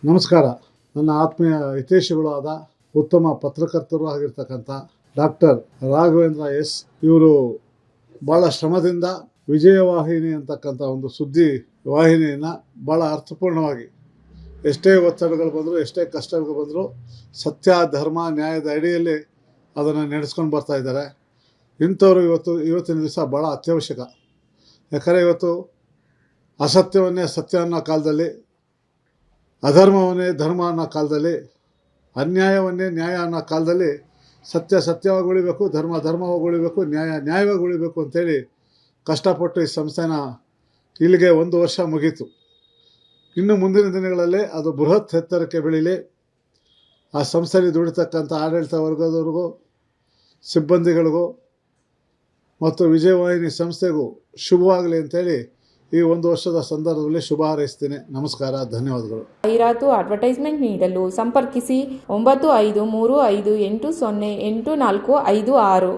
ನಮಸ್ಕಾರ. ನನ್ನ ಆತ್ಮೀಯ ಹಿತೈಷಿಗಳು ಆದ ಉತ್ತಮ ಪತ್ರಕರ್ತರು ಆಗಿರ್ತಕ್ಕಂಥ ಡಾಕ್ಟರ್ ರಾಘವೇಂದ್ರ ಎಸ್ ಇವರು ಭಾಳ ಶ್ರಮದಿಂದ ವಿಜಯವಾಹಿನಿ ಅಂತಕ್ಕಂಥ ಒಂದು ಸುದ್ದಿ ವಾಹಿನಿಯನ್ನು ಭಾಳ ಅರ್ಥಪೂರ್ಣವಾಗಿ ಎಷ್ಟೇ ಒತ್ತಡಗಳು ಬಂದರೂ ಎಷ್ಟೇ ಕಷ್ಟಗಳು ಬಂದರೂ ಸತ್ಯ ಧರ್ಮ ನ್ಯಾಯದ ಅಡಿಯಲ್ಲಿ ಅದನ್ನು ನಡೆಸ್ಕೊಂಡು ಬರ್ತಾ ಇದ್ದಾರೆ. ಇಂಥವ್ರು ಇವತ್ತಿನ ದಿವಸ ಭಾಳ ಅತ್ಯವಶ್ಯಕ. ಯಾಕಂದರೆ ಇವತ್ತು ಅಸತ್ಯವನ್ನೇ ಸತ್ಯ ಅನ್ನೋ ಕಾಲದಲ್ಲಿ, ಅಧರ್ಮವನ್ನೇ ಧರ್ಮ ಅನ್ನೋ ಕಾಲದಲ್ಲಿ, ಅನ್ಯಾಯವನ್ನೇ ನ್ಯಾಯ ಅನ್ನೋ ಕಾಲದಲ್ಲಿ ಸತ್ಯ ಸತ್ಯವಾಗಿ ಉಳಿಬೇಕು, ಧರ್ಮ ಧರ್ಮವಾಗಿ ಉಳಿಬೇಕು, ನ್ಯಾಯ ನ್ಯಾಯವಾಗಿ ಉಳಿಬೇಕು ಅಂತೇಳಿ ಕಷ್ಟಪಟ್ಟು ಈ ಸಂಸ್ಥೆನ ಇಲ್ಲಿಗೆ 1 ವರ್ಷ ಮುಗೀತು. ಇನ್ನು ಮುಂದಿನ ದಿನಗಳಲ್ಲಿ ಅದು ಬೃಹತ್ ಎತ್ತರಕ್ಕೆ ಬೆಳೀಲಿ. ಆ ಸಂಸ್ಥೆಯಲ್ಲಿ ದುಡಿತಕ್ಕಂಥ ಆಡಳಿತ ವರ್ಗದವ್ರಿಗೂ, ಸಿಬ್ಬಂದಿಗಳಿಗೂ ಮತ್ತು ವಿಜಯವಾಹಿನಿ ಸಂಸ್ಥೆಗೂ ಶುಭವಾಗಲಿ ಅಂತೇಳಿ ಈ 1 ವರ್ಷದ ಸಂದರ್ಭದಲ್ಲಿ ಶುಭ ಹಾರೈಸ್ತೀನಿ. ನಮಸ್ಕಾರ, ಧನ್ಯವಾದಗಳು. ಜಾಹೀರಾತು ಅಡ್ವರ್ಟೈಸ್ಮೆಂಟ್ ನೀಡಲು ಸಂಪರ್ಕಿಸಿ 9535808456.